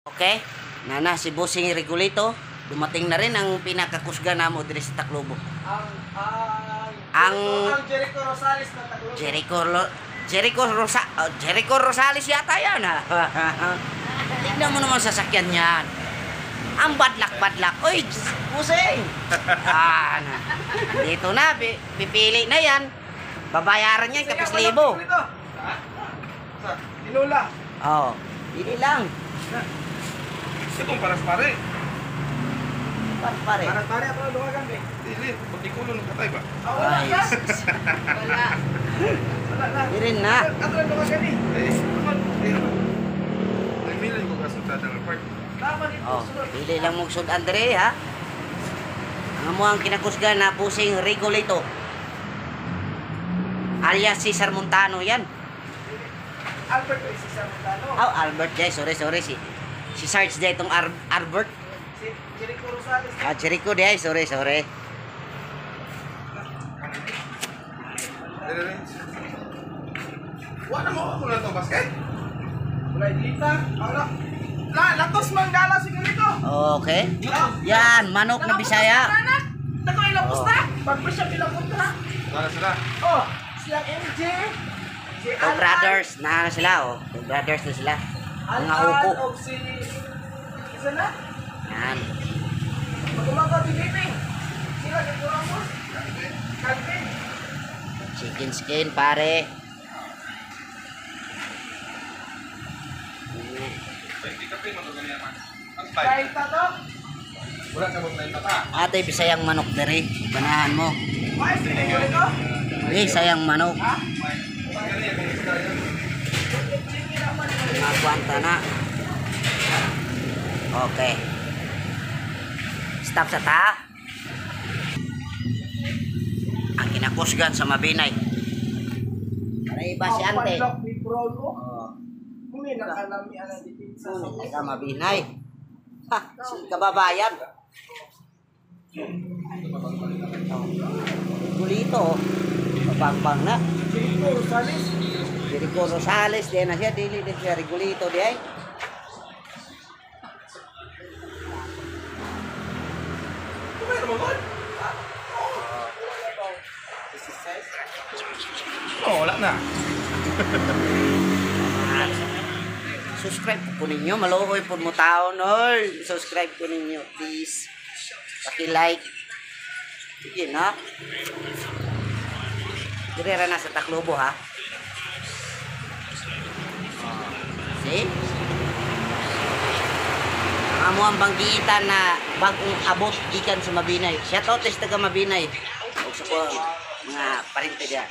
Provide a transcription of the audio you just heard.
Okay? Nana, si Bossing Regulito. Dumating na rin ang pinakakusga na mo diri sa Tacloban. Ang Jericho Rosales na Tacloban. Jericho Rosales yata yan ha. Tignan mo naman sasakyan yan. Ang badlak. Uy, Bossing. Dito na, pipili na yan. Babayaran niya, 1,000. Inula. Oo, pili lang. Ito kung paras pare. Pare. Para ako na lumagan eh. Dili, pati kulo ng katay ba? Wala Ay, ka. sus. Wala. Wala na. Di rin na. Ako na lumagan eh. Ay, milay ko kasuntada ng part. Tama dito. Oh, pili lang mo sud Andre ha. Ang mo ang kinakusga na Bossing Regulito. Alias Cesar Montano yan. Albert o si Samantano. Oh, Albert Jay, sorry. Si Sarge Jay itong Albert. Si Jericho Rosales. Jericho Jay, sorry. Wala mo ako na ito basket. Wala dita. Wala. Latos manggala sigurito. Okay. Yan, manok na Bisaya. Nako ilang pusta. Pagpasya ilang pusta. Wala sila. Oh, silang MJ. Si Oh, brothers na sila oh. Oh, brothers na sila. Mga upo. Of si isa na. Yan. Magumagaw di baby. Sila dito mo. Calvin. Chicken skin pare. Hindi ka ping matugali naman. Ang Kahit five. pa to. Wala ka mong tayo pa. Ate, bisayang manok dere. Banahan mo. Mais din ko ito. Sayang manok. Ha? Mga kwanta na. Okay. Stop sa ta. Ang kinakusgan sa Mabinay. Para iba si ante. Padlock ni Prolo. Oh, Muni nakalami ang dipinsa sa sa Mabinay. Ha, si kababayan. Gulito. Pagbang na. Jericho Rosales. Jericho Rosales din na siya, dili din siya Regulito di ay. Kumain mo doon? Oh, wala na. Subscribe po ninyo, maluhoy po mo taon, oy. Subscribe po ninyo, please. Paki-like. Sige na. Direra na sa Tacloban ha. See? Amo ang banggitan na bagong abot gikan sa Mabinay. Shout out sa taga Mabinay. O sa mga parente diyan.